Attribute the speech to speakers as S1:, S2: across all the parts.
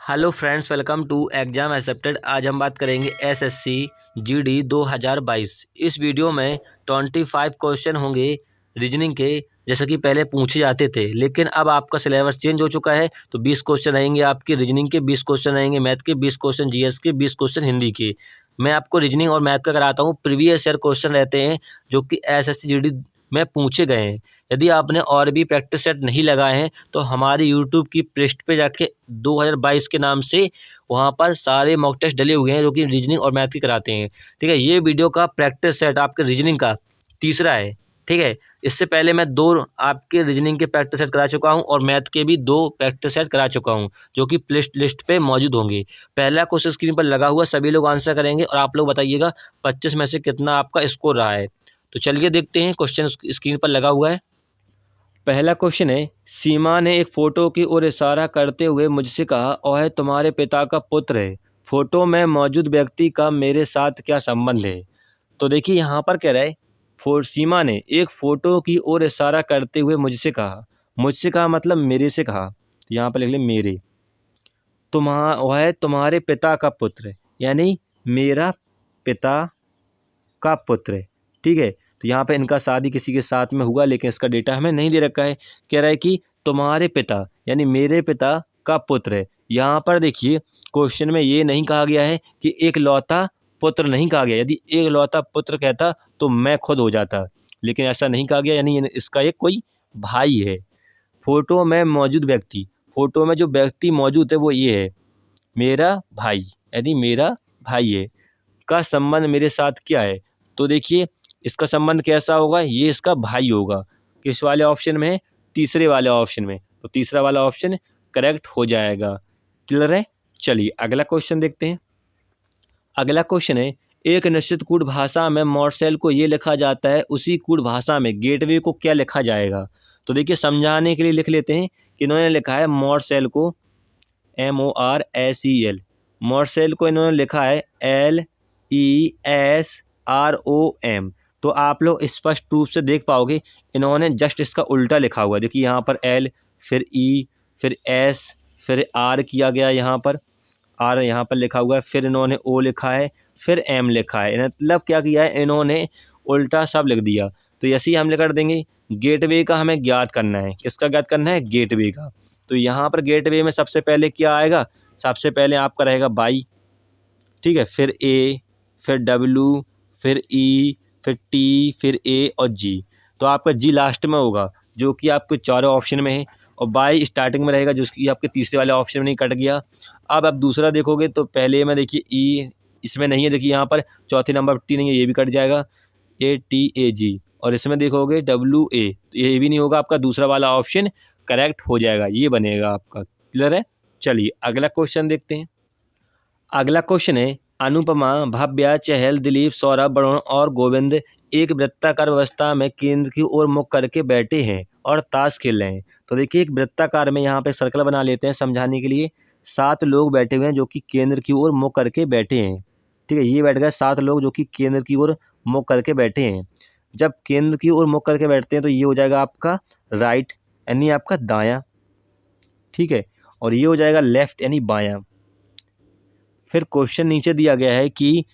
S1: Hello friends, welcome to exam accepted. आज हम बात करेंगे एसएससी जीडी 2022। इस वीडियो में 25 क्वेश्चन होंगे रीजनिंग के, जैसे कि पहले पूछे जाते थे, लेकिन अब आपका सिलेबस चेंज हो चुका है। तो 20 क्वेश्चन रहेंगे आपके रीजनिंग के, 20 क्वेश्चन रहेंगे मैथ के, 20 क्वेश्चन जीएस के, 20 क्वेश्चन हिंदी के। मैं आपको रीजनिंग और मैथ का कराता हूँ। प्रीवियस ईयर क्वेश्चन रहते हैं जो कि एसएससी जीडी में पूछे गए हैं। यदि आपने और भी प्रैक्टिस सेट नहीं लगाए हैं तो हमारे यूट्यूब की पृष्ठ पे जाके 2022 के नाम से वहाँ पर सारे मॉक टेस्ट डले हुए हैं जो कि रीजनिंग और मैथ की कराते हैं। ठीक है, ये वीडियो का प्रैक्टिस सेट आपके रीजनिंग का तीसरा है। ठीक है, इससे पहले मैं 2 आपके रीजनिंग के प्रैक्टिस सेट करा चुका हूँ और मैथ के भी 2 प्रैक्टिस सेट करा चुका हूँ जो कि प्लेलिस्ट लिस्ट पे मौजूद होंगे। पहला क्वेश्चन स्क्रीन पर लगा हुआ, सभी लोग आंसर करेंगे और आप लोग बताइएगा 25 में से कितना आपका स्कोर रहा है। तो चलिए देखते हैं, क्वेश्चन स्क्रीन पर लगा हुआ है। पहला क्वेश्चन है, सीमा ने एक फ़ोटो की ओर इशारा करते हुए मुझसे कहा, वह तुम्हारे पिता का पुत्र है। फ़ोटो में मौजूद व्यक्ति का मेरे साथ क्या संबंध है? तो देखिए यहाँ पर कह रहा है, सीमा ने एक फ़ोटो की ओर इशारा करते हुए मुझसे कहा मतलब मेरे से कहा। तो यहाँ पर लिख लें मेरे। वह तुम्हारे पिता का पुत्र है, यानी मेरा पिता का पुत्र है। ठीक है, तो यहाँ पे इनका शादी किसी के साथ में हुआ, लेकिन इसका डेटा हमें नहीं दे रखा है। कह रहा है कि तुम्हारे पिता यानी मेरे पिता का पुत्र है। यहाँ पर देखिए क्वेश्चन में ये नहीं कहा गया है कि एक लौता पुत्र नहीं कहा गया। यदि एक लौता पुत्र कहता तो मैं खुद हो जाता, लेकिन ऐसा नहीं कहा गया, यानी इसका एक कोई भाई है। फोटो में मौजूद व्यक्ति, फोटो में जो व्यक्ति मौजूद है वो ये है, मेरा भाई, यानी मेरा भाई है। का संबंध मेरे साथ क्या है? तो देखिए इसका संबंध कैसा होगा, ये इसका भाई होगा। किस वाले ऑप्शन में है? तीसरे वाले ऑप्शन में। तो तीसरा वाला ऑप्शन करेक्ट हो जाएगा। क्लियर है? चलिए अगला क्वेश्चन देखते हैं। अगला क्वेश्चन है, एक निश्चित कूट भाषा में मॉर्सेल को ये लिखा जाता है, उसी कूट भाषा में गेटवे को क्या लिखा जाएगा? तो देखिए समझाने के लिए लिख लेते हैं कि इन्होंने लिखा है मॉर्सेल को MORSEL। मॉर्सेल को इन्होंने लिखा है LESROM। तो आप लोग स्पष्ट रूप से देख पाओगे इन्होंने जस्ट इसका उल्टा लिखा हुआ है। देखिए यहाँ पर L, फिर E, फिर S, फिर R किया गया, यहाँ पर R यहाँ पर लिखा हुआ है, फिर इन्होंने O लिखा है, फिर M लिखा है। मतलब क्या किया है, इन्होंने उल्टा सब लिख दिया। तो ऐसे ही हम कर देंगे। गेटवे का हमें ज्ञात करना है। किसका ज्ञात करना है? गेटवे का। तो यहाँ पर गेटवे में सबसे पहले क्या आएगा? सबसे पहले आपका रहेगा बाई, ठीक है, फिर ए, फिर डब्ल्यू, फिर ई, फिर टी, फिर ए और जी। तो आपका जी लास्ट में होगा जो कि आपके चारों ऑप्शन में है, और बाई स्टार्टिंग में रहेगा जो कि आपके तीसरे वाले ऑप्शन में नहीं, कट गया। अब आप दूसरा देखोगे तो पहले में देखिए ई इसमें नहीं है, देखिए यहाँ पर चौथे नंबर पर टी नहीं है, ये भी कट जाएगा, ATAG। और इसमें देखोगे WA, तो ये भी नहीं होगा, आपका दूसरा वाला ऑप्शन करेक्ट हो जाएगा, ये बनेगा आपका। क्लियर है? चलिए अगला क्वेश्चन देखते हैं। अगला क्वेश्चन है, अनुपमा, भव्या, चहल, दिलीप, सौरभ, वरुण और गोविंद एक वृत्ताकार व्यवस्था में केंद्र की ओर मुख करके बैठे हैं और ताश खेल रहे हैं। तो देखिए एक वृत्ताकार में यहाँ पे सर्कल बना लेते हैं समझाने के लिए। 7 लोग बैठे हुए हैं जो कि केंद्र की ओर मुख करके बैठे हैं। ठीक है, ये बैठ गए 7 लोग जो कि केंद्र की ओर मुख करके बैठे हैं। जब केंद्र की ओर मुख करके बैठते हैं तो ये हो जाएगा आपका राइट, यानी आपका दायां। ठीक है, और ये हो जाएगा लेफ्ट, यानी बायां। फिर क्वेश्चन नीचे दिया गया है कि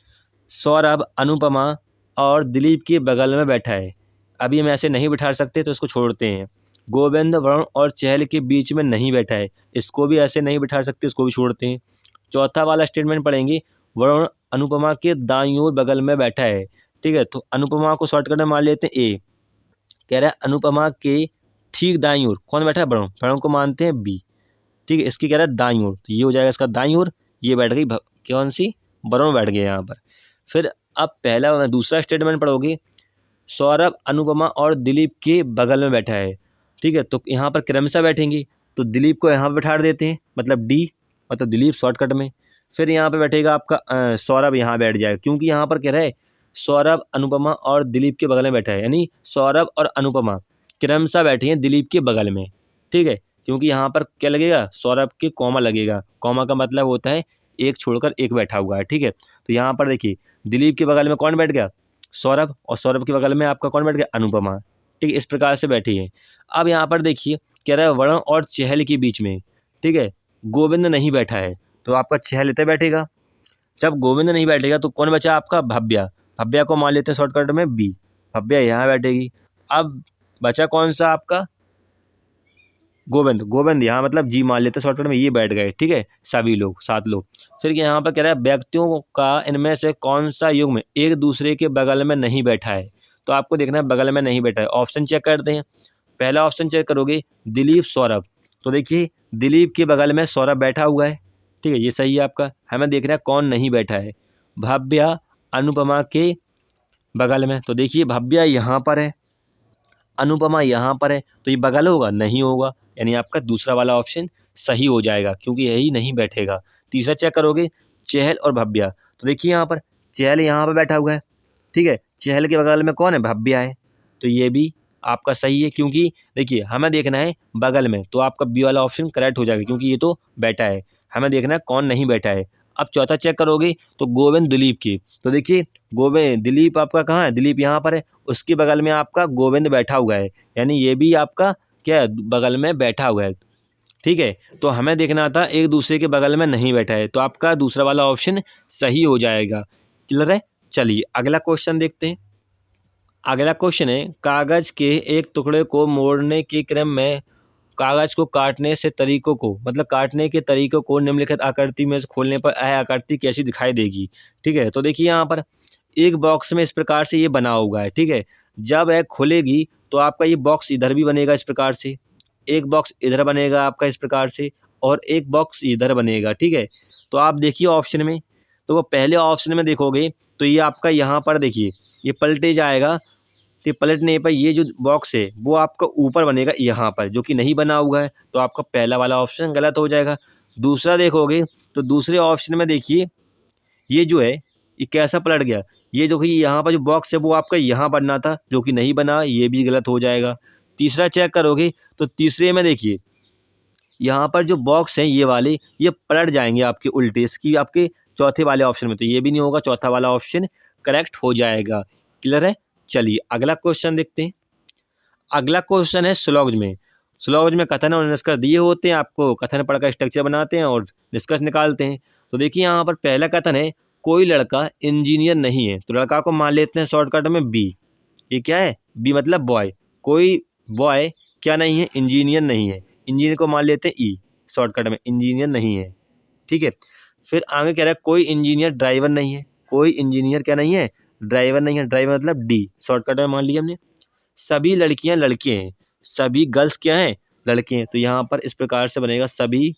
S1: सौरभ, अनुपमा और दिलीप के बगल में बैठा है। अभी हम ऐसे नहीं बिठा सकते तो इसको छोड़ते हैं। गोविंद, वरुण और चहल के बीच में नहीं बैठा है, इसको भी ऐसे नहीं बिठा सकते, इसको भी छोड़ते हैं। चौथा वाला स्टेटमेंट पढ़ेंगे, वरुण अनुपमा के दाईं ओर बगल में बैठा है। ठीक है, तो अनुपमा को शॉर्टकट में मान लेते हैं ए। कह रहा है अनुपमा के ठीक दाईं ओर कौन बैठा है? वरुण। वरुण को मानते हैं बी। ठीक है, इसकी कह रहा है दाईं ओर, तो ये हो जाएगा इसका दाईं ओर। ये बैठ गई कौन सी? वरुण बैठ गए यहाँ पर। फिर अब दूसरा स्टेटमेंट पढ़ोगे, सौरभ, अनुपमा और दिलीप के बगल में बैठा है। ठीक है, तो यहाँ पर क्रमशः बैठेंगी, तो दिलीप को यहाँ पर बैठा देते हैं, मतलब डी, मतलब दिलीप शॉर्टकट में। फिर यहाँ पे बैठेगा आपका सौरभ, यहाँ बैठ जाएगा, क्योंकि यहाँ पर कह रहा है सौरभ, अनुपमा और दिलीप के बगल में बैठा है, यानी सौरभ और अनुपमा क्रमशः बैठे हैं दिलीप के बगल में। ठीक है, क्योंकि यहाँ पर क्या लगेगा? सौरभ के कॉमा लगेगा। कॉमा का मतलब होता है एक छोड़कर एक बैठा हुआ है। ठीक है, तो यहाँ पर देखिए दिलीप के बगल में कौन बैठ गया? सौरभ, और सौरभ के बगल में आपका कौन बैठ गया? अनुपमा। ठीक है, इस प्रकार से बैठी है। अब यहाँ पर देखिए कह रहा है वरुण और चहल के बीच में, ठीक है, गोविंद नहीं बैठा है। तो आपका छह लेते बैठेगा। जब गोविंद नहीं बैठेगा तो कौन बचा आपका भव्या। भव्या को मान लेते हैं शॉर्टकट में बी। भव्या यहाँ बैठेगी। अब बचा कौन सा आपका गोविंद। गोविंद यहाँ मतलब जी मान लेते हैं शॉर्टकट में, ये बैठ गए। ठीक है, सभी लोग 7 लोग। फिर यहाँ पर कह रहा है व्यक्तियों का इनमें से कौन सा युग्म एक दूसरे के बगल में नहीं बैठा है। तो आपको देखना है बगल में नहीं बैठा है। ऑप्शन चेक करते हैं। पहला ऑप्शन चेक करोगे दिलीप सौरभ। तो देखिए दिलीप के बगल में सौरभ बैठा हुआ है। ठीक है, ये सही है आपका। हमें देखना है कौन नहीं बैठा है। भव्या अनुपमा के बगल में। तो देखिए भव्या यहाँ पर है, अनुपमा यहाँ पर है, तो ये बगल होगा नहीं होगा, यानी आपका दूसरा वाला ऑप्शन सही हो जाएगा क्योंकि यही नहीं बैठेगा। तीसरा चेक करोगे चहल और भव्या। तो देखिए यहाँ पर चहल यहाँ पर बैठा हुआ है। ठीक है, चहल के बगल में कौन है, भव्या है, तो ये भी आपका सही है क्योंकि देखिए हमें देखना है बगल में, तो आपका बी वाला ऑप्शन करेक्ट हो जाएगा क्योंकि ये तो बैठा है। हमें देखना है कौन नहीं बैठा है। अब चौथा चेक करोगे तो गोविंद दिलीप की। तो देखिए गोविंद दिलीप आपका कहाँ है, दिलीप यहाँ पर है, उसके बगल में आपका गोविंद बैठा हुआ है, यानी ये भी आपका क्या है, बगल में बैठा हुआ है। ठीक है, तो हमें देखना था एक दूसरे के बगल में नहीं बैठा है, तो आपका दूसरा वाला ऑप्शन सही हो जाएगा। क्लियर है। चलिए अगला क्वेश्चन देखते हैं। अगला क्वेश्चन है कागज के एक टुकड़े को मोड़ने के क्रम में कागज को काटने से तरीकों को, मतलब काटने के तरीकों को निम्नलिखित आकृति में से खोलने पर यह आकृति कैसी दिखाई देगी। ठीक है, तो देखिए यहाँ पर एक बॉक्स में इस प्रकार से ये बना हुआ है। ठीक है, जब यह खुलेगी तो आपका ये बॉक्स इधर भी बनेगा इस प्रकार से, एक बॉक्स इधर बनेगा आपका इस प्रकार से, और एक बॉक्स इधर बनेगा। ठीक है, तो आप देखिए ऑप्शन में, तो वो पहले ऑप्शन में देखोगे तो ये आपका यहाँ पर देखिए ये पलटे जाएगा, तो पलटने पर ये जो बॉक्स है वो आपका ऊपर बनेगा यहाँ पर, जो कि नहीं बना हुआ है, तो आपका पहला वाला ऑप्शन गलत हो जाएगा। दूसरा देखोगे तो दूसरे ऑप्शन में देखिए ये जो है ये कैसा पलट गया, ये जो कि यहाँ पर जो बॉक्स है वो आपका यहाँ बनना था, जो कि नहीं बना, ये भी गलत हो जाएगा। तीसरा चेक करोगे तो तीसरे में देखिए यहाँ पर जो बॉक्स हैं ये वाले ये पलट जाएंगे आपके उल्टे, इसकी आपके चौथे वाले ऑप्शन में, तो ये भी नहीं होगा, चौथा वाला ऑप्शन करेक्ट हो जाएगा। क्लियर है। चलिए अगला क्वेश्चन देखते हैं। अगला क्वेश्चन है स्लॉग में। स्लॉग में कथन और निष्कर्ष दिए होते हैं, आपको कथन पढ़कर स्ट्रक्चर बनाते हैं और निष्कर्ष निकालते हैं। तो देखिए यहाँ पर पहला कथन है कोई लड़का इंजीनियर नहीं है, तो लड़का को मान लेते हैं शॉर्टकट में बी। ये क्या है, बी मतलब बॉय। कोई बॉय क्या नहीं है, इंजीनियर नहीं है। इंजीनियर को मान लेते हैं ई, शॉर्टकट में इंजीनियर नहीं है। ठीक है, फिर आगे कह रहा है कोई इंजीनियर ड्राइवर नहीं है। कोई इंजीनियर क्या नहीं है, ड्राइवर नहीं है। ड्राइवर मतलब डी, शॉर्टकट में मान लिया हमने। सभी लड़कियां लड़के हैं, सभी गर्ल्स क्या हैं, लड़के हैं, तो यहाँ पर इस प्रकार से बनेगा सभी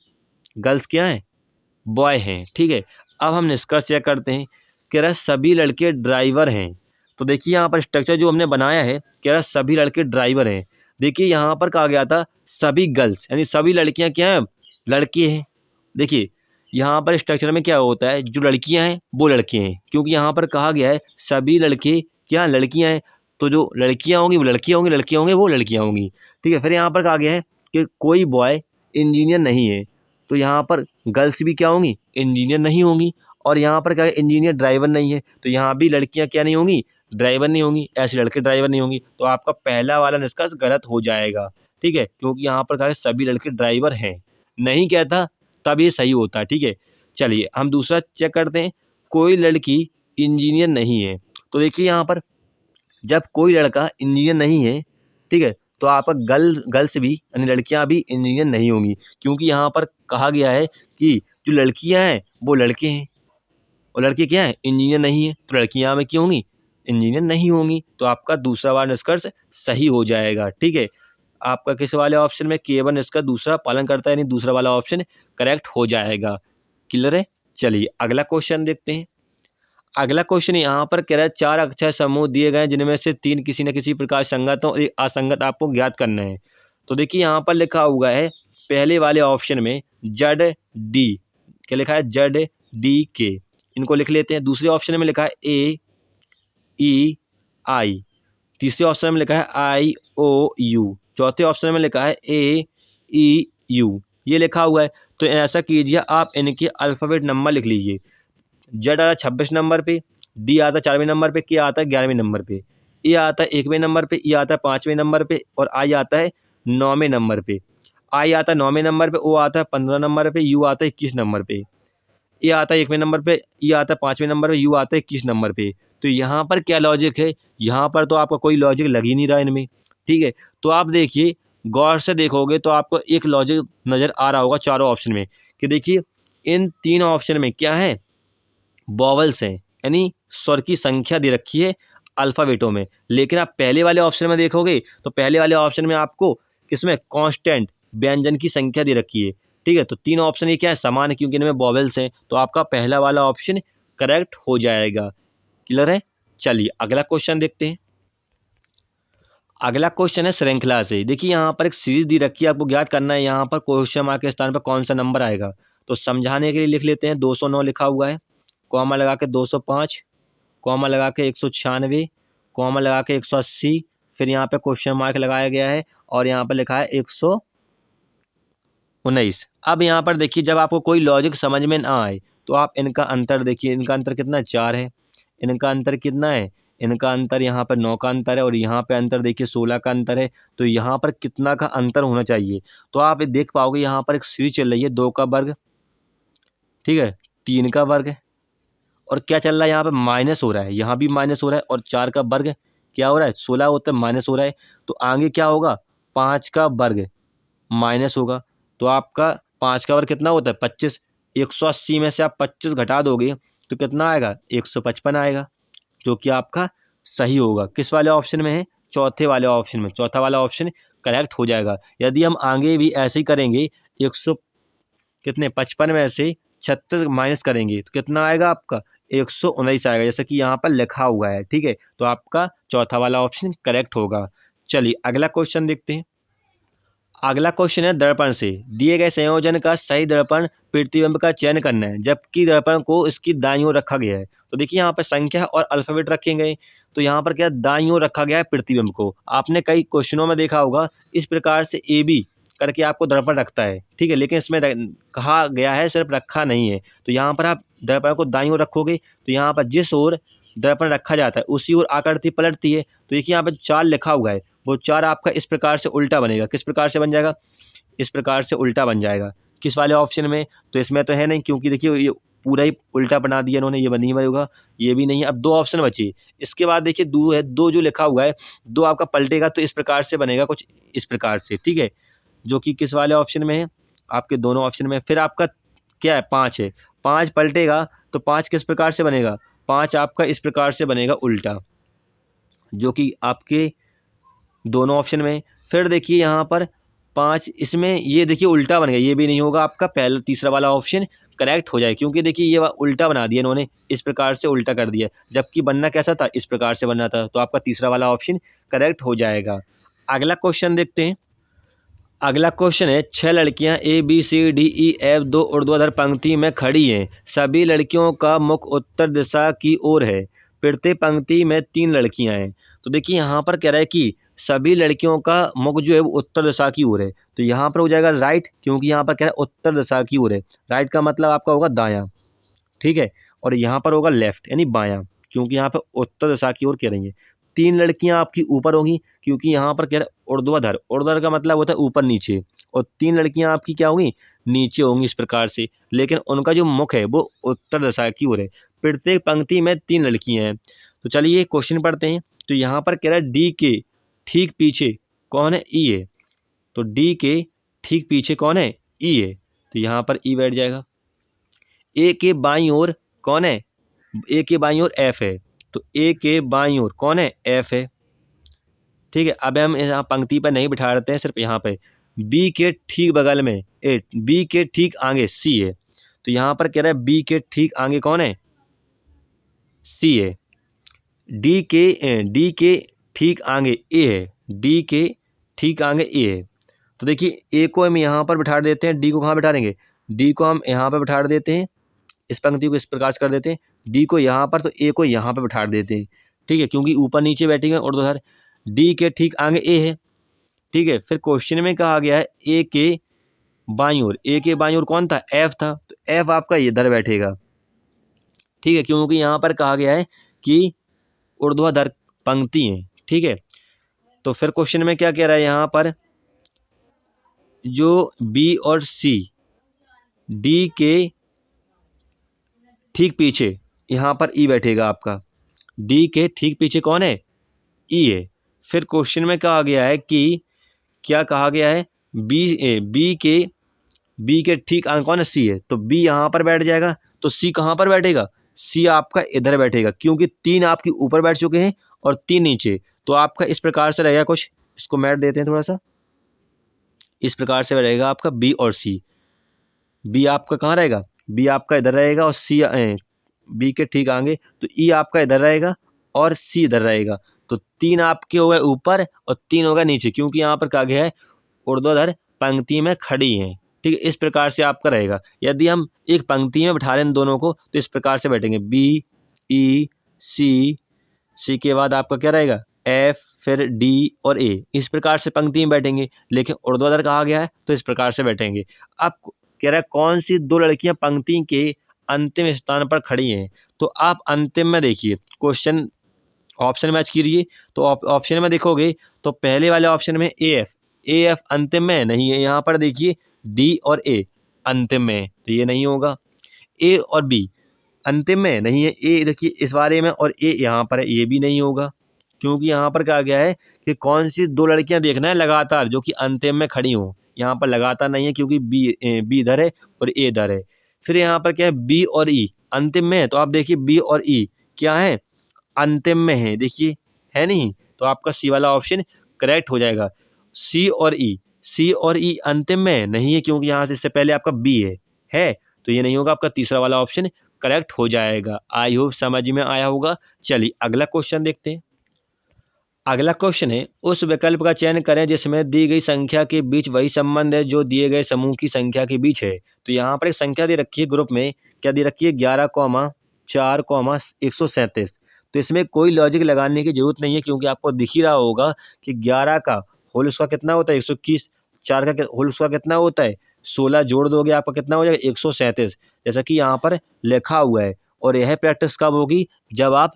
S1: गर्ल्स क्या हैं, बॉय हैं। ठीक है, अब हम निष्कर्ष चेक करते हैं। कह रहा है सभी लड़के ड्राइवर हैं। तो देखिए यहाँ पर स्ट्रक्चर जो हमने बनाया है, कह रहा है सभी लड़के ड्राइवर हैं। देखिए यहाँ पर कहा गया था सभी गर्ल्स, यानी सभी लड़कियाँ क्या हैं, लड़के हैं। देखिए यहाँ पर स्ट्रक्चर में क्या होता है, जो लड़कियां हैं वो लड़के हैं, क्योंकि यहाँ पर कहा गया है सभी लड़के क्या लड़कियां हैं, तो जो लड़कियां होंगी वो लड़कियां होंगी, लड़कियां होंगे वो लड़कियां होंगी। ठीक है, फिर यहाँ पर कहा गया है कि कोई बॉय इंजीनियर नहीं है, तो यहाँ पर गर्ल्स भी क्या होंगी, इंजीनियर नहीं होंगी। और यहाँ पर क्या है, इंजीनियर ड्राइवर नहीं है, तो यहाँ भी लड़कियाँ क्या नहीं होंगी, ड्राइवर नहीं होंगी, ऐसे लड़के ड्राइवर नहीं होंगी। तो आपका पहला वाला निष्कर्ष गलत हो जाएगा। ठीक है, क्योंकि यहाँ पर कहा है सभी लड़के ड्राइवर हैं, नहीं कहता तब ये सही होता है। ठीक है, चलिए हम दूसरा चेक करते हैं। कोई लड़की इंजीनियर नहीं है। तो देखिए यहाँ पर जब कोई लड़का इंजीनियर नहीं है, ठीक है, तो आपका गर्ल्स भी यानी लड़कियां भी इंजीनियर नहीं होंगी, क्योंकि यहाँ पर कहा गया है कि जो लड़कियां हैं वो लड़के हैं और लड़के क्या हैं, इंजीनियर नहीं है, तो लड़कियां में क्यों होंगी, इंजीनियर नहीं होंगी। तो आपका दूसरा वाला निष्कर्ष सही हो जाएगा। ठीक है, आपका किस वाले ऑप्शन में केवल इसका दूसरा पालन करता है, यानी दूसरा वाला ऑप्शन करेक्ट हो जाएगा। क्लियर है। चलिए अगला क्वेश्चन देखते हैं। अगला क्वेश्चन यहाँ पर कह रहा है 4 अक्षर समूह दिए गए जिनमें से 3 किसी न किसी प्रकार संगत हो और एक असंगत आपको ज्ञात करना है। तो देखिए यहाँ पर लिखा हुआ है पहले वाले ऑप्शन में जेड डी, क्या लिखा है, जेड डी के, इनको लिख लेते हैं। दूसरे ऑप्शन में लिखा है ए ई आई, तीसरे ऑप्शन में लिखा है आई ओ यू, चौथे ऑप्शन में लिखा है ए ई यू, ये लिखा हुआ है। तो ऐसा कीजिए आप इनके अल्फ़ाबेट नंबर लिख लीजिए। जेड आता है 26 नंबर पे, डी आता है 4वें नंबर पे, के आता है 11वें नंबर पे, ए आता है 1वें नंबर पे, ई आता है 5वें नंबर पे और आई आता है 9वें नंबर पे। आई आता है 9वें नंबर पे, ओ आता है 15 नंबर पे, यू आता है 21 नंबर पे। ए आता है 1वें नंबर पे, ई आता है 5वें नंबर पे, यू आता है 21 नंबर पे। तो यहाँ पर क्या लॉजिक है, यहाँ पर तो आपका कोई लॉजिक लग ही नहीं रहा इनमें। ठीक है, तो आप देखिए गौर से देखोगे तो आपको एक लॉजिक नज़र आ रहा होगा चारों ऑप्शन में, कि देखिए इन तीनों ऑप्शन में क्या है, वॉवल्स हैं, यानी स्वर की संख्या दे रखी है अल्फ़ाबेटों में। लेकिन आप पहले वाले ऑप्शन में देखोगे तो पहले वाले ऑप्शन में आपको किसमें कांस्टेंट व्यंजन की संख्या दे रखी है। ठीक है, तो तीन ऑप्शन ये क्या है, समान है क्योंकि इनमें वॉवेल्स हैं, तो आपका पहला वाला ऑप्शन करेक्ट हो जाएगा। क्लियर है? चलिए अगला क्वेश्चन देखते हैं। अगला क्वेश्चन है श्रृंखला से। देखिए यहाँ पर एक सीरीज दी रखी है, आपको ज्ञात करना है यहाँ पर क्वेश्चन मार्क के स्थान पर कौन सा नंबर आएगा। तो समझाने के लिए लिख लेते हैं 209 लिखा हुआ है, कॉमा लगा के 205, कॉमा लगा के 196, कॉमा लगा के 180, फिर यहाँ पे क्वेश्चन मार्क लगाया गया है और यहाँ पर लिखा है 119। अब यहाँ पर देखिए जब आपको कोई लॉजिक समझ में ना आए तो आप इनका अंतर देखिए, इनका अंतर कितना है, 4 है। इनका अंतर कितना है, इनका अंतर यहाँ पर 9 का अंतर है, और यहाँ पे अंतर देखिए 16 का अंतर है। तो यहाँ पर कितना का अंतर होना चाहिए, तो आप देख पाओगे यहाँ पर एक सीरीज चल रही है 2 का वर्ग, ठीक है, 3 का वर्ग, और क्या चल रहा है यहाँ पे माइनस हो रहा है, यहाँ भी माइनस हो रहा है, और 4 का वर्ग क्या हो रहा है, 16 होता है, माइनस हो रहा है। तो आगे क्या होगा, 5 का वर्ग माइनस होगा। तो आपका 5 का वर्ग कितना होता है, 25। 180 में से आप 25 घटा दोगे तो कितना आएगा, 155 आएगा, जो कि आपका सही होगा। किस वाले ऑप्शन में है, चौथे वाले ऑप्शन में। चौथा वाला ऑप्शन करेक्ट हो जाएगा। यदि हम आगे भी ऐसे ही करेंगे, 100 कितने 55 में से 36 माइनस करेंगे तो कितना आएगा आपका, 119 आएगा, जैसा कि यहाँ पर लिखा हुआ है। ठीक है, तो आपका चौथा वाला ऑप्शन करेक्ट होगा। चलिए अगला क्वेश्चन देखते हैं। अगला क्वेश्चन है दर्पण से। दिए गए संयोजन का सही दर्पण प्रतिबिंब का चयन करना है, जबकि दर्पण को इसकी दाईं ओर रखा गया है। तो देखिए यहाँ पर संख्या और अल्फाबेट रखे गए, तो यहाँ पर क्या दाईं ओर रखा गया है प्रतिबिंब को। आपने कई क्वेश्चनों में देखा होगा इस प्रकार से ए बी करके आपको दर्पण रखता है, ठीक है, लेकिन इसमें कहा गया है सिर्फ रखा नहीं है। तो यहाँ पर आप दर्पण को दाईं ओर रखोगे तो यहाँ पर जिस ओर दर्पण रखा जाता है उसी ओर आकृति पलटती है। तो देखिए यहाँ पर 4 लिखा हुआ है, वो 4 आपका इस प्रकार से उल्टा बनेगा। किस प्रकार से बन जाएगा, इस प्रकार से उल्टा बन जाएगा। किस वाले ऑप्शन में, तो इसमें तो है नहीं, क्योंकि देखिए ये पूरा ही उल्टा बना दिया इन्होंने, ये नहीं बनेगा, ये भी नहीं है। अब 2 ऑप्शन बचे। इसके बाद देखिए 2 है, 2 जो लिखा हुआ है 2 आपका पलटेगा तो इस प्रकार से बनेगा, कुछ इस प्रकार से, ठीक है, जो कि किस वाले ऑप्शन में है, आपके दोनों ऑप्शन में। फिर आपका क्या है, 5 है, 5 पलटेगा तो 5 किस प्रकार से बनेगा, 5 आपका इस प्रकार से बनेगा उल्टा, जो कि आपके दोनों ऑप्शन में। फिर देखिए यहाँ पर 5 इसमें ये देखिए उल्टा बन गया, ये भी नहीं होगा आपका, पहला तीसरा वाला ऑप्शन करेक्ट हो जाए, क्योंकि देखिए ये उल्टा बना दिया इन्होंने, इस प्रकार से उल्टा कर दिया, जबकि बनना कैसा था, इस प्रकार से बनना था। तो आपका तीसरा वाला ऑप्शन करेक्ट हो जाएगा। अगला क्वेश्चन देखते हैं। अगला क्वेश्चन है 6 लड़कियां A B C D E F 2 ऊर्ध्वाधर पंक्ति में खड़ी हैं। सभी लड़कियों का मुख उत्तर दिशा की ओर है। प्रत्येक पंक्ति में 3 लड़कियां हैं। तो देखिए यहाँ पर कह रहा है कि सभी लड़कियों का मुख जो है वो उत्तर दिशा की ओर है, तो यहाँ पर हो जाएगा राइट, क्योंकि यहाँ पर कह रहा है उत्तर दिशा की ओर है। राइट का मतलब आपका होगा दायां, ठीक है, और यहाँ पर होगा लेफ्ट यानी बायां, क्योंकि यहाँ पर उत्तर दिशा की ओर कह रही है। 3 लड़कियां आपकी ऊपर होंगी, क्योंकि यहाँ पर कह रहा है ऊर्ध्वाधर, ऊर्ध्वाधर का मतलब होता है ऊपर नीचे, और 3 लड़कियां आपकी क्या होंगी, नीचे होंगी इस प्रकार से, लेकिन उनका जो मुख है वो उत्तर दिशा की ओर है। प्रत्येक पंक्ति में 3 लड़कियां हैं। तो चलिए क्वेश्चन पढ़ते हैं। तो यहाँ पर कह रहा है डी के ठीक पीछे कौन है, ई है। तो डी के ठीक पीछे कौन है, ई है, तो यहाँ पर ई बैठ जाएगा। ए के बाईं ओर कौन है, ए के बाईं ओर एफ है, तो ए के बाईं ओर कौन है, एफ है, ठीक है। अब हम यहाँ पंक्ति पर नहीं बिठा देते हैं, सिर्फ यहाँ पे बी के ठीक बगल में ए, बी के ठीक आगे सी है, तो यहाँ पर कह रहा है बी के ठीक आगे कौन है, सी है। डी के ठीक आगे ए है, डी के ठीक आगे ए है। तो देखिए ए को हम यहाँ पर बिठा देते हैं, डी को कहाँ बिठा देंगे, डी को हम यहाँ पर बिठा देते हैं, इस पंक्ति को इस प्रकार से कर देते हैं, डी को यहाँ पर तो ए को यहाँ पर बिठा देते हैं, ठीक है, क्योंकि ऊपर नीचे बैठेंगे और उधर डी के ठीक आगे ए है, ठीक है। फिर क्वेश्चन में कहा गया है ए के बाईं ओर, ए के बाईं ओर कौन था, एफ था, तो एफ आपका इधर बैठेगा, ठीक है, क्योंकि यहाँ पर कहा गया है कि ऊर्ध्वाधर पंक्ति है, ठीक है। तो फिर क्वेश्चन में क्या कह रहा है, यहाँ पर जो बी और सी डी के ठीक पीछे यहाँ पर ई बैठेगा आपका, डी के ठीक पीछे कौन है, ई है। फिर क्वेश्चन में कहा गया है कि क्या कहा गया है, बी के ठीक आगे कौन है, सी है, तो बी यहाँ पर बैठ जाएगा, तो सी कहाँ पर बैठेगा, सी आपका इधर बैठेगा, क्योंकि 3 आपके ऊपर बैठ चुके हैं और 3 नीचे। तो आपका इस प्रकार से रहेगा कुछ, इसको मैट देते हैं थोड़ा सा, इस प्रकार से रहेगा आपका बी और सी। बी आपका कहाँ रहेगा, बी आपका इधर रहेगा और सी बी के ठीक आगे, तो ई आपका इधर रहेगा और सी इधर रहेगा। तो 3 आपके हो गए ऊपर और 3 हो गए नीचे, क्योंकि यहाँ पर कहा गया है ऊर्ध्वाधर पंक्ति में खड़ी हैं। ठीक है, इस प्रकार से आपका रहेगा। यदि हम एक पंक्ति में बिठा लें दोनों को तो इस प्रकार से बैठेंगे, बी ई सी के बाद आपका क्या रहेगा, एफ, फिर डी और ए, इस प्रकार से पंक्ति में बैठेंगे। लेकिन ऊर्ध्वाधर कहा गया है तो इस प्रकार से बैठेंगे। अब कह रहा है कौन सी 2 लड़कियां पंक्ति के अंतिम स्थान पर खड़ी हैं, तो आप अंतिम में देखिए, क्वेश्चन ऑप्शन मैच कीजिए। तो ऑप्शन में देखोगे तो पहले वाले ऑप्शन में ए एफ अंतिम में नहीं है, यहाँ पर देखिए डी और ए अंतिम में है, तो ये नहीं होगा। ए और बी अंतिम में नहीं है, ए देखिए इस बारे में, और ए यहाँ पर है, ये भी नहीं होगा, क्योंकि यहाँ पर कहा गया है कि कौन सी 2 लड़कियां देखना है लगातार जो कि अंतिम में खड़ी हों। यहाँ पर लगातार नहीं है, क्योंकि बी इधर है और ए इधर है। फिर यहाँ पर क्या है, बी और ई अंतिम में है, तो आप देखिए बी और ई क्या है, अंतिम में है, देखिए है नहीं, तो आपका सी वाला ऑप्शन करेक्ट हो जाएगा। सी और ई अंतिम में नहीं है, क्योंकि यहाँ से इससे पहले आपका बी है, तो ये नहीं होगा, आपका तीसरा वाला ऑप्शन करेक्ट हो जाएगा। आई होप समझ में आया होगा। चलिए अगला क्वेश्चन देखते हैं। अगला क्वेश्चन है, उस विकल्प का चयन करें जिसमें दी गई संख्या के बीच वही संबंध है जो दिए गए समूह की संख्या के बीच है। तो यहाँ पर एक संख्या दे रखी है ग्रुप में, क्या दे रखी है, 11,4,137। तो इसमें कोई लॉजिक लगाने की जरूरत नहीं है, क्योंकि आपको दिख ही रहा होगा कि 11 का होल स्क्वायर कितना होता है, 121, 4 का होल स्क्वायर कितना होता है, 16, जोड़ दोगे आपका कितना हो जाएगा, 137, जैसा कि यहाँ पर लिखा हुआ है। और यह प्रैक्टिस कब होगी, जब आप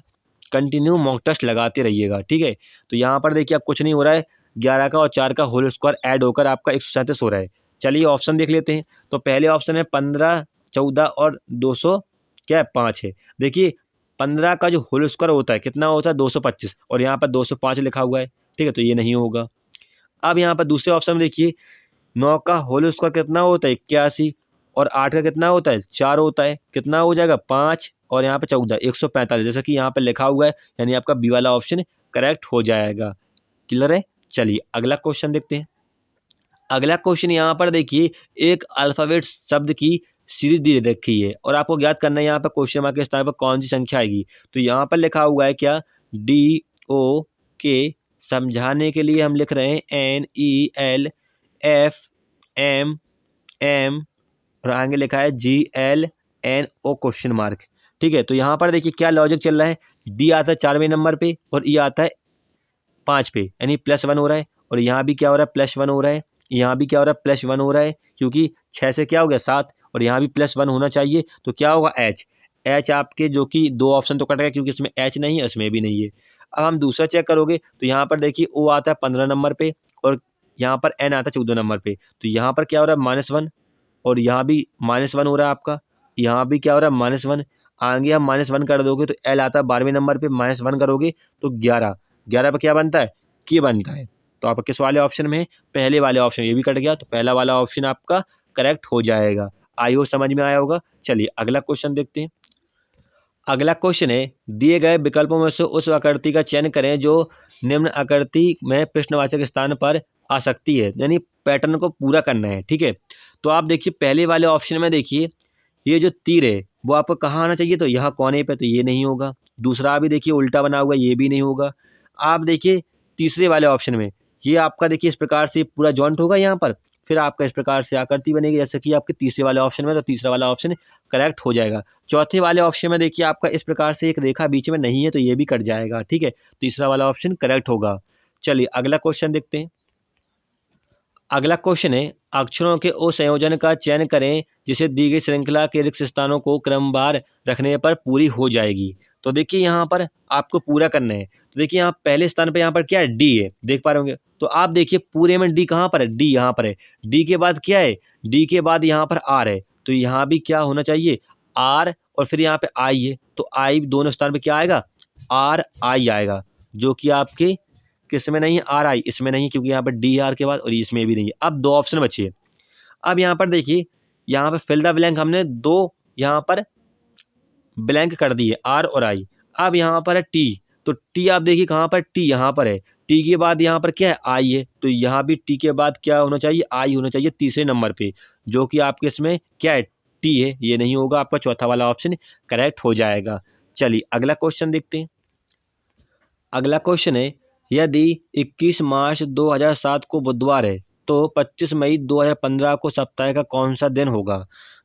S1: कंटिन्यू मॉक टेस्ट लगाते रहिएगा। ठीक है, तो यहाँ पर देखिए अब कुछ नहीं हो रहा है, 11 का और 4 का होल स्क्वायर ऐड होकर आपका 137 हो रहा है। चलिए ऑप्शन देख लेते हैं। तो पहले ऑप्शन है 15, 14 और 200 क्या 5 है। देखिए 15 का जो होल स्क्वायर होता है कितना होता है, 225, और यहाँ पर 205 लिखा हुआ है। ठीक है, तो ये नहीं होगा। अब यहाँ पर दूसरे ऑप्शन में देखिए 9 का होल स्क्वायर कितना होता है, 81, और 8 का कितना होता है, 4 होता है, कितना हो जाएगा 5, और यहाँ पे 14, 145, जैसा कि यहाँ पे लिखा हुआ है, यानी आपका बी वाला ऑप्शन करेक्ट हो जाएगा। क्लियर है। चलिए अगला क्वेश्चन देखते हैं। अगला क्वेश्चन यहाँ पर देखिए, एक अल्फाबेट शब्द की सीरीज दे रखी है और आपको ज्ञात करना है यहाँ पर क्वेश्चन मार्क के स्थान पर कौन सी संख्या आएगी। तो यहाँ पर लिखा हुआ है क्या, डी ओ के, समझाने के लिए हम लिख रहे हैं NEL FMM, और आगे लिखा है GLNO क्वेश्चन मार्क। ठीक है, तो यहाँ पर देखिए क्या लॉजिक चल रहा है, डी आता है 4वें नंबर पे और ई आता है 5 पे, यानी +1 हो रहा है, और यहाँ भी क्या हो रहा है, +1 हो रहा है, यहाँ भी क्या हो रहा है, +1 हो रहा है, क्योंकि 6 से क्या हो गया 7, और यहाँ भी +1 होना चाहिए, तो क्या होगा एच आपके, जो कि 2 ऑप्शन तो कट गया, क्योंकि इसमें एच नहीं है, इसमें भी नहीं है। अब हम दूसरा चेक करोगे तो यहाँ पर देखिए ओ आता है 15 नंबर पे, और यहाँ पर एन आता है 14 नंबर पे, तो यहाँ पर क्या हो रहा है, -1, और यहाँ भी -1 हो रहा है आपका, यहाँ भी क्या हो रहा है, -1। आगे हम -1 कर दोगे तो एल आता है 12वें नंबर पे, -1 करोगे तो 11 पर क्या बनता है, के बनता है। तो आप किस वाले ऑप्शन में है, पहले वाले ऑप्शन, ये भी कट गया, तो पहला वाला ऑप्शन आपका करेक्ट हो जाएगा। आई होप समझ में आया होगा। चलिए अगला क्वेश्चन देखते हैं। अगला क्वेश्चन है, दिए गए विकल्पों में से उस आकृति का चयन करें जो निम्न आकृति में प्रश्नवाचक स्थान पर आ सकती है, यानी पैटर्न को पूरा करना है। ठीक है, तो आप देखिए पहले वाले ऑप्शन में देखिए ये जो तीर है वो आपको कहाँ आना चाहिए, तो यहाँ कोने पे, तो ये नहीं होगा। दूसरा भी देखिए उल्टा बना हुआ है, ये भी नहीं होगा। आप देखिए तीसरे वाले ऑप्शन में ये आपका देखिए इस प्रकार से पूरा जॉइंट होगा यहाँ पर, फिर आपका इस प्रकार से आकृति बनेगी, जैसे कि आपके तीसरे वाले ऑप्शन में, तो तीसरा वाला ऑप्शन करेक्ट हो जाएगा। चौथे वाले ऑप्शन में देखिए आपका इस प्रकार से एक रेखा बीच में नहीं है, तो ये भी कट जाएगा। ठीक है, तीसरा वाला ऑप्शन करेक्ट होगा। चलिए अगला क्वेश्चन देखते हैं। अगला क्वेश्चन है, अक्षरों के उस संयोजन का चयन करें जिसे दी गई श्रृंखला के रिक्त स्थानों को क्रमवार रखने पर पूरी हो जाएगी। तो देखिए यहाँ पर आपको पूरा करना है, तो देखिए यहाँ पहले स्थान पे यहाँ पर क्या है, डी है, देख पा रहे होंगे। तो आप देखिए पूरे में डी कहाँ पर है, डी यहाँ पर है, डी के बाद क्या है, डी के बाद यहाँ पर आर है, तो यहाँ भी क्या होना चाहिए, आर और फिर यहाँ पे आई है, तो आई दोनों स्थान पे क्या आएगा, आर आई आएगा, जो कि आपके किस में नहीं है, आर आई इसमें नहीं है, क्योंकि यहाँ पर डी आर के बाद और इसमें भी नहीं है। अब दो ऑप्शन बचे। अब यहाँ पर देखिए, यहाँ पे फिल द ब्लैंक हमने दो यहाँ पर ब्लैंक कर दिए, आर और आई। अब यहाँ पर है टी, तो टी आप देखिए कहाँ पर, टी यहाँ पर है, टी के बाद यहाँ पर क्या है, आई है, तो यहाँ भी टी के बाद क्या होना चाहिए, आई होना चाहिए तीसरे नंबर पे, जो कि आपके इसमें क्या है, टी है, ये नहीं होगा, आपका चौथा वाला ऑप्शन करेक्ट हो जाएगा। चलिए अगला क्वेश्चन देखते हैं। अगला क्वेश्चन है, यदि 21 मार्च 2007 को बुधवार है तो 25 मई 2015 को सप्ताह का कौन सा दिन होगा।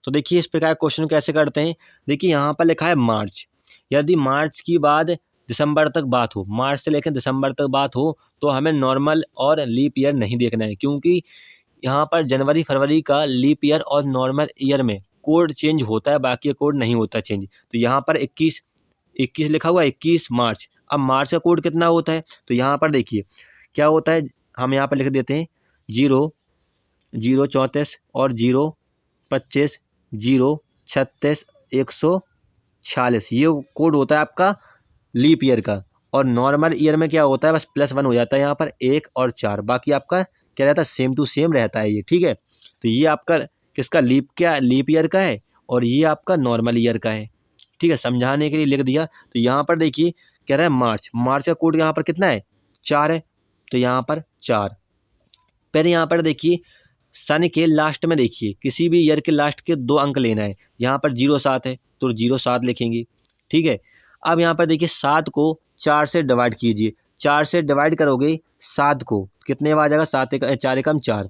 S1: तो देखिए इस प्रकार क्वेश्चन कैसे करते हैं। देखिए यहाँ पर लिखा है मार्च, यदि मार्च की बाद दिसंबर तक बात हो, मार्च से लेकर दिसंबर तक बात हो, तो हमें नॉर्मल और लीप ईयर नहीं देखना है, क्योंकि यहाँ पर जनवरी फरवरी का लीप ईयर और नॉर्मल ईयर में कोड चेंज होता है, बाकी कोड नहीं होता चेंज। तो यहाँ पर 21 लिखा हुआ है, 21 मार्च। अब मार्च का कोड कितना होता है, तो यहाँ पर देखिए क्या होता है, हम यहाँ पर लिख देते हैं 0 0 34 और 0 25 0 36 146, ये कोड होता है आपका लीप ईयर का। और नॉर्मल ईयर में क्या होता है, बस +1 हो जाता है यहाँ पर, 1 और 4, बाकी आपका क्या रहता है, सेम टू सेम रहता है ये, ठीक है। तो ये आपका किसका लीप ईयर का है, और ये आपका नॉर्मल ईयर का है, ठीक है, समझाने के लिए लिख दिया। तो यहाँ पर देखिए कह रहा है मार्च, मार्च का कोड यहाँ पर कितना है, 4 है, तो यहाँ पर 4। फिर यहाँ पर देखिए सन के लास्ट में, देखिए किसी भी ईयर के लास्ट के 2 अंक लेना है, यहाँ पर 07 है तो 07 लिखेंगे, ठीक है। अब यहाँ पर देखिए 7 को 4 से डिवाइड कीजिए, 4 से डिवाइड करोगे 7 को, कितने में आ जाएगा, 4 एकम 4।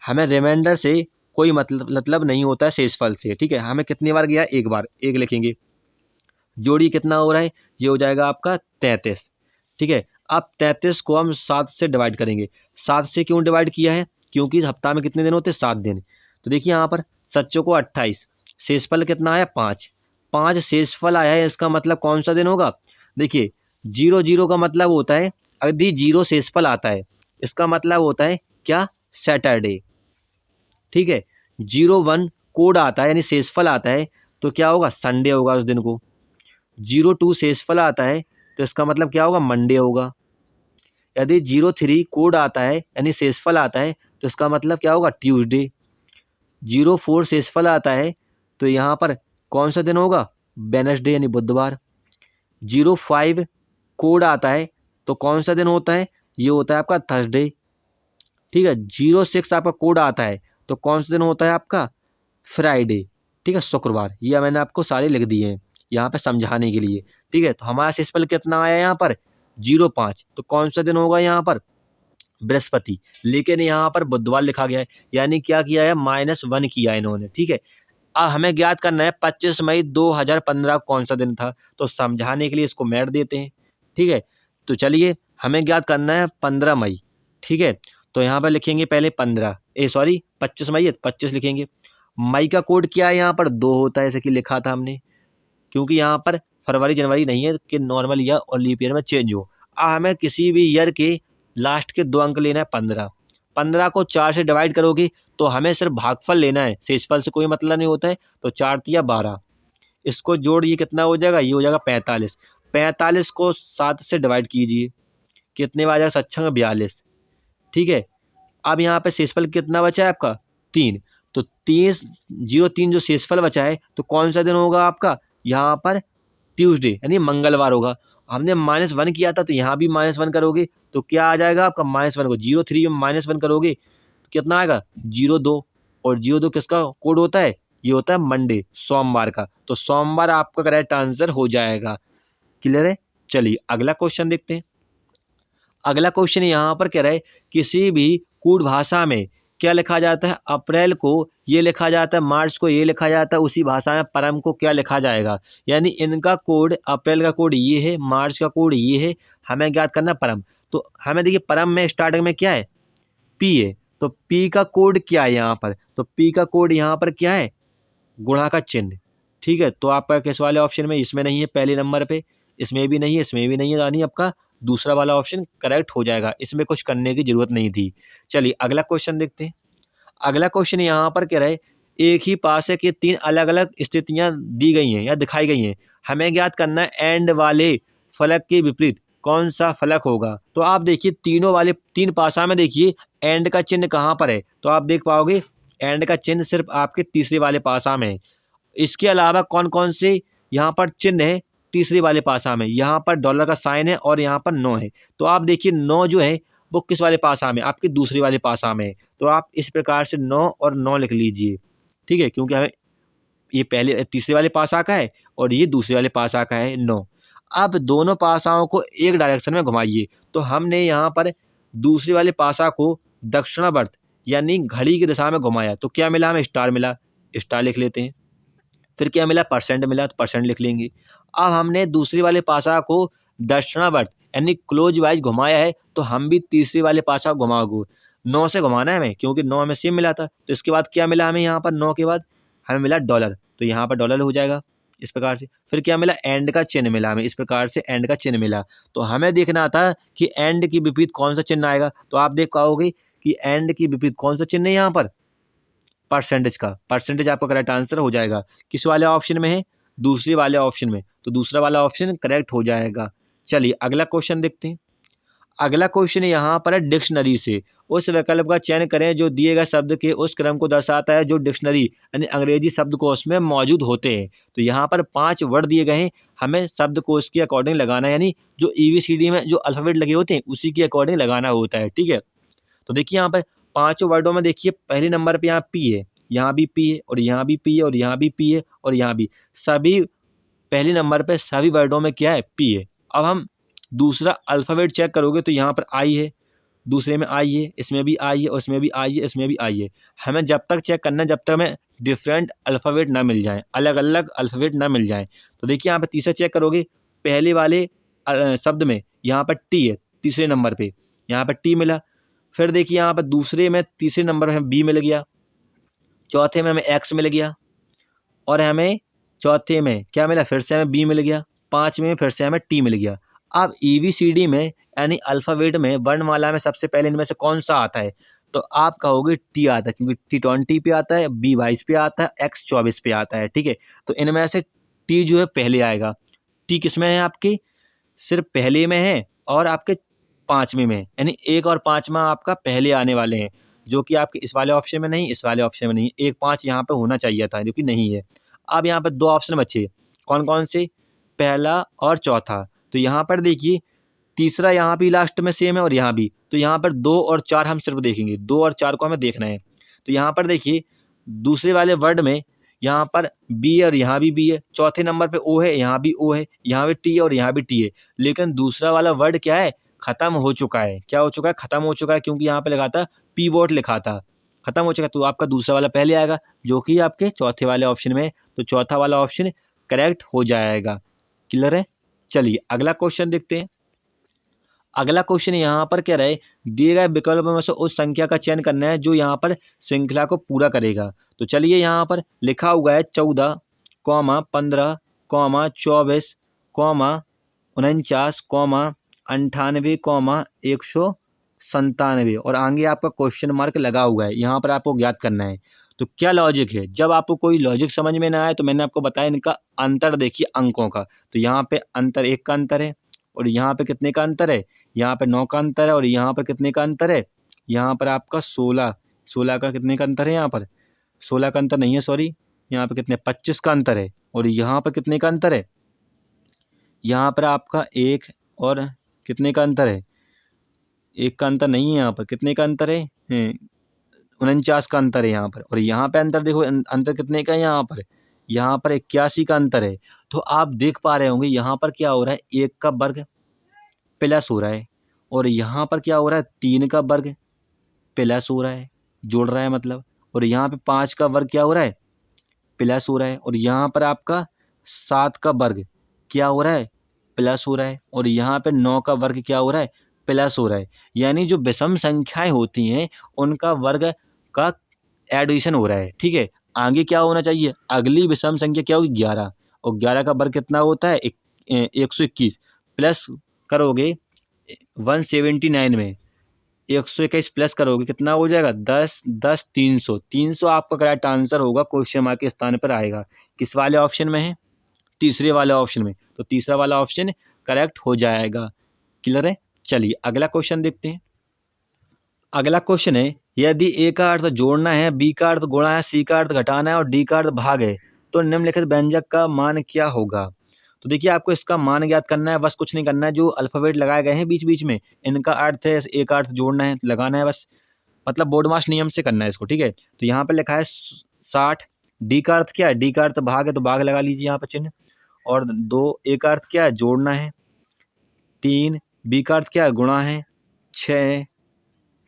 S1: हमें रिमाइंडर से कोई मतलब नहीं होता है शेषफल से, ठीक है। हमें कितनी बार गया, एक बार, एक लिखेंगे। जोड़ी कितना हो रहा है, ये हो जाएगा आपका 33, ठीक है। अब 33 को हम 7 से डिवाइड करेंगे। 7 से क्यों डिवाइड किया है, क्योंकि हफ्ता में कितने दिन होते हैं, 7 दिन। तो देखिए यहाँ पर 7 को 28, शेषफल कितना आया, 5, 5 शेषफल आया है, इसका मतलब कौन सा दिन होगा। देखिए 0 0 का मतलब होता है, यदि 0 शेषफल आता है इसका मतलब होता है क्या, सैटरडे, ठीक है। 01 कोड आता है यानी शेषफल आता है, तो क्या होगा, संडे होगा उस दिन को। 02 शेषफल आता है तो इसका मतलब क्या होगा, मंडे होगा। यदि 03 कोड आता है यानी शेषफल आता है तो इसका मतलब क्या होगा, ट्यूसडे। 04 शेषफल आता है तो यहाँ पर कौन सा दिन होगा, वेडनेसडे यानी बुधवार। 05 कोड आता है तो कौन सा दिन होता है, ये होता है आपका थर्सडे, ठीक है। 06 आपका कोड आता है तो कौन सा दिन होता है आपका, फ्राइडे, ठीक है, शुक्रवार। ये मैंने आपको सारे लिख दिए हैं यहाँ पे समझाने के लिए, ठीक है। तो हमारा शेषफल कितना आया यहाँ पर, 05, तो कौन सा दिन होगा यहाँ पर, बृहस्पति, लेकिन यहाँ पर बुधवार लिखा गया है, यानी क्या किया है, -1 किया है इन्होंने, ठीक है। अब हमें ज्ञात करना है 25 मई 2015 कौन सा दिन था, तो समझाने के लिए इसको मैट देते हैं, ठीक है। तो चलिए हमें ज्ञात करना है 15 मई, ठीक है। तो यहाँ पर लिखेंगे पहले 25 मई है, 25 लिखेंगे। मई का कोड क्या है, यहाँ पर 2 होता है, जैसे कि लिखा था हमने, क्योंकि यहाँ पर फरवरी जनवरी नहीं है कि नॉर्मल ईयर और लीप ईयर में चेंज हो। अब हमें किसी भी ईयर के लास्ट के 2 अंक लेना है, 15। 15 को 4 से डिवाइड करोगे तो हमें सिर्फ भागफल लेना है, शेषफल से कोई मतलब नहीं होता है। तो 4 तिया 12, इसको जोड़िए कितना हो जाएगा, ये हो जाएगा 45। 45 को 7 से डिवाइड कीजिए, कितने में आ जाएगा, 7 42, ठीक है। अब यहाँ पे शेषफल कितना बचा है आपका, 3। तो 3 जो शेषफल बचा है तो कौन सा दिन होगा आपका, यहाँ पर ट्यूसडे यानी मंगलवार होगा। हमने -1 किया था तो यहाँ भी -1 करोगे तो क्या आ जाएगा आपका, -1 को 03 में -1 करोगे तो कितना आएगा, 02। और 02 किसका कोड होता है, ये होता है मंडे, सोमवार का। तो सोमवार आपका करेक्ट आंसर हो जाएगा। क्लियर है। चलिए अगला क्वेश्चन देखते हैं। अगला क्वेश्चन यहाँ पर कह रहा है, किसी भी कूट भाषा में क्या लिखा जाता है, अप्रैल को ये लिखा जाता है, मार्च को ये लिखा जाता है, उसी भाषा में परम को क्या लिखा जाएगा। यानी इनका कोड, अप्रैल का कोड ये है, मार्च का कोड ये है, हमें ज्ञात करना परम। तो हमें देखिए परम में स्टार्टिंग में क्या है, पी है, तो पी का कोड क्या है यहाँ पर, तो पी का कोड यहाँ पर क्या है, गुणा का चिन्ह, ठीक है। तो आपका किस वाले ऑप्शन में, इसमें नहीं है पहले नंबर पे, इसमें भी नहीं है, इसमें भी नहीं है, यानी आपका दूसरा वाला ऑप्शन करेक्ट हो जाएगा, इसमें कुछ करने की जरूरत नहीं थी। चलिए अगला क्वेश्चन देखते हैं। अगला क्वेश्चन यहाँ पर कह रहा है, एक ही पासे की तीन अलग अलग स्थितियां दी गई हैं या दिखाई गई हैं। हमें ज्ञात करना है एंड वाले फलक के विपरीत कौन सा फलक होगा। तो आप देखिए तीनों वाले तीन पासा में देखिए एंड का चिन्ह कहाँ पर है, तो आप देख पाओगे एंड का चिन्ह सिर्फ आपके तीसरे वाले पासा में है। इसके अलावा कौन कौन से यहाँ पर चिन्ह है तीसरे वाले पासा में, यहाँ पर डॉलर का साइन है और यहाँ पर 9 है। तो आप देखिए 9 जो है वो किस वाले पासा में, आपके दूसरे वाले पासा में है। तो आप इस प्रकार से 9 और 9 लिख लीजिए, ठीक है, क्योंकि हमें ये पहले तीसरे वाले पासा का है और ये दूसरे वाले पासा का है 9। अब दोनों पासाओं को एक डायरेक्शन में घुमाइए। तो हमने यहाँ पर दूसरे वाले पासा को दक्षिणावर्त यानी घड़ी की दिशा में घुमाया, तो क्या मिला हमें, स्टार मिला, स्टार लिख लेते हैं। फिर क्या मिला, परसेंट मिला, तो परसेंट लिख लेंगे। अब हमने दूसरे वाले पासा को दक्षिणावर्त यानी क्लोज वाइज घुमाया है, तो हम भी तीसरे वाले पासा को घुमाओगे। 9 से घुमाना है हमें, क्योंकि 9 हमें सेम मिला था। तो इसके बाद क्या मिला हमें, यहाँ पर 9 के बाद हमें मिला डॉलर, तो यहाँ पर डॉलर हो जाएगा इस प्रकार से। फिर क्या मिला, एंड का चिन्ह मिला हमें, इस प्रकार से एंड का चिन्ह मिला। तो हमें देखना था कि एंड की विपरीत कौन सा चिन्ह आएगा। तो आप देख पाओगे कि एंड की विपरीत कौन सा चिन्ह है यहाँ पर, परसेंटेज का। परसेंटेज आपका करेक्ट आंसर हो जाएगा। किस वाले ऑप्शन में है, दूसरे वाले ऑप्शन में, तो दूसरा वाला ऑप्शन करेक्ट हो जाएगा। चलिए अगला क्वेश्चन देखते हैं। अगला क्वेश्चन यहाँ पर है डिक्शनरी से उस विकल्प का चयन करें जो दिए गए शब्द के उस क्रम को दर्शाता है जो डिक्शनरी यानी अंग्रेजी शब्दकोश में मौजूद होते हैं। तो यहाँ पर 5 वर्ड दिए गए हैं, हमें शब्दकोश के अकॉर्डिंग लगाना है, यानी जो ABCD में जो अल्फाबेट लगे होते हैं उसी के अकॉर्डिंग लगाना होता है, ठीक है। तो देखिए यहाँ पर 5 वर्डों में देखिए पहले नंबर पे यहाँ P है, यहाँ भी P है और यहाँ भी P है और यहाँ भी P है और यहाँ भी, सभी पहले नंबर पे सभी वर्डों में क्या है, P है। अब हम दूसरा अल्फ़ाबेट चेक करोगे तो यहाँ पर I है, दूसरे में I है, इसमें भी I है और इसमें भी I है, इसमें भी I है। हमें जब तक चेक करना है जब तक हमें डिफरेंट अल्फ़ाबेट ना मिल जाएँ, अलग अलग अल्फ़ाबेट ना मिल जाएँ। तो देखिए यहाँ पे तीसरा चेक करोगे, पहले वाले शब्द में यहाँ पर T है, तीसरे नंबर पे यहाँ पर T मिला। फिर देखिए यहाँ पर दूसरे में तीसरे नंबर में B मिल गया, चौथे में हमें X मिल गया और हमें चौथे में क्या मिला, फिर से हमें B मिल गया, पाँचवें में फिर से हमें T मिल गया। अब ABCD में यानी अल्फ़ाबेट में वर्णमाला में सबसे पहले इनमें से कौन सा आता है, तो आप कहोगे T आता है, क्योंकि T 20 पे आता है, B 22 पे आता है, X 24 पे आता है, ठीक है। तो इनमें से T जो है पहले आएगा। T किस में है आपके, सिर्फ पहले में है और आपके पाँचवें में, यानी 1 और 5वां आपका पहले आने वाले हैं, जो कि आपके इस वाले ऑप्शन में नहीं, इस वाले ऑप्शन में नहीं। 1 5 यहाँ पे होना चाहिए था, जो कि नहीं है। अब यहाँ पर 2 ऑप्शन बचे, कौन कौन से, पहला और चौथा। तो यहाँ पर देखिए तीसरा यहाँ भी लास्ट में सेम है और यहाँ भी, तो यहाँ पर 2 और 4 हम सिर्फ देखेंगे, 2 और 4 को हमें देखना है। तो यहाँ पर देखिए दूसरे वाले वर्ड में यहाँ पर B है और यहाँ भी B है, चौथे नंबर पे O है, यहाँ भी O है, यहाँ भी T है और यहाँ भी T है। लेकिन दूसरा वाला वर्ड क्या है, खत्म हो चुका है। क्या हो चुका है, खत्म हो चुका है, क्योंकि यहाँ पे लगा था P वोट लिखा था, खत्म हो चुका है। तो आपका दूसरा वाला पहले आएगा, जो कि आपके चौथे वाले ऑप्शन में, तो चौथा वाला ऑप्शन करेक्ट हो जाएगा। क्लियर है। चलिए अगला क्वेश्चन देखते हैं। अगला क्वेश्चन यहाँ पर क्या रहे, दिए गए विकल्पों में से उस संख्या का चयन करना है जो यहाँ पर श्रृंखला को पूरा करेगा। तो चलिए यहाँ पर लिखा हुआ है 14, 15, 24, 49, 98, 197 और आगे आपका क्वेश्चन मार्क लगा हुआ है। यहाँ पर आपको ज्ञात करना है। तो क्या लॉजिक है, जब आपको कोई लॉजिक समझ में ना आए तो मैंने आपको बताया इनका अंतर देखिए अंकों का। तो यहाँ पे अंतर 1 का अंतर है और यहाँ पे कितने का अंतर है, यहाँ पे 9 का अंतर है और यहाँ पर कितने का अंतर है, यहाँ पर आपका 16 का कितने का अंतर है, यहाँ पर 16 का अंतर नहीं है, सॉरी, यहाँ पे कितने 25 का अंतर है और यहाँ पर कितने का अंतर है, यहाँ पर आपका 1 और कितने का अंतर है, 1 का अंतर नहीं है, यहाँ पर कितने का अंतर है, 49 का अंतर है यहाँ पर। और यहाँ पे अंतर देखो, अंतर कितने का है, यहाँ पर 81 का अंतर है। तो आप देख पा रहे होंगे यहाँ पर क्या हो रहा है, 1 का वर्ग प्लस हो रहा है और यहाँ पर क्या हो रहा है, 3 का वर्ग प्लस हो रहा है, जोड़ रहा है मतलब, और यहाँ पे 5 का वर्ग क्या हो रहा है, प्लस हो रहा है, और यहाँ पर आपका 7 का वर्ग क्या हो रहा है, प्लस हो रहा है, और यहाँ पे 9 का वर्ग क्या हो रहा है, प्लस हो रहा है। यानी जो विषम संख्याएं होती हैं उनका वर्ग का एडिशन हो रहा है, ठीक है। आगे क्या होना चाहिए, अगली विषम संख्या क्या होगी, 11, और 11 का वर्ग कितना होता है, 121, प्लस करोगे 179 में 121 प्लस करोगे कितना हो जाएगा 10 10 300 300 आपका करेक्ट आंसर होगा, क्वेश्चन मार्क के स्थान पर आएगा। किस वाले ऑप्शन में है? तीसरे वाले ऑप्शन में, तो तीसरा वाला ऑप्शन करेक्ट हो जाएगा। क्लियर है? चलिए अगला क्वेश्चन देखते हैं। अगला क्वेश्चन है, यदि ए का अर्थ जोड़ना है, बी का अर्थ गुणा है, सी का अर्थ घटाना है और डी का अर्थ भाग है, तो निम्नलिखित व्यंजक का मान क्या होगा? तो देखिए आपको इसका मान ज्ञात करना है, बस कुछ नहीं करना है। जो अल्फाबेट लगाए गए हैं बीच बीच में, इनका अर्थ है, ए का अर्थ जोड़ना है, लगाना है बस, मतलब बोर्डमास नियम से करना है इसको। ठीक है, तो यहाँ पर लिखा है 60। डी का अर्थ क्या है? डी का अर्थ भाग है, तो भाग लगा लीजिए यहाँ पर चिन्ह। और 2 ए का अर्थ क्या है? जोड़ना है। 3 बी का अर्थ क्या है? गुणा है। 6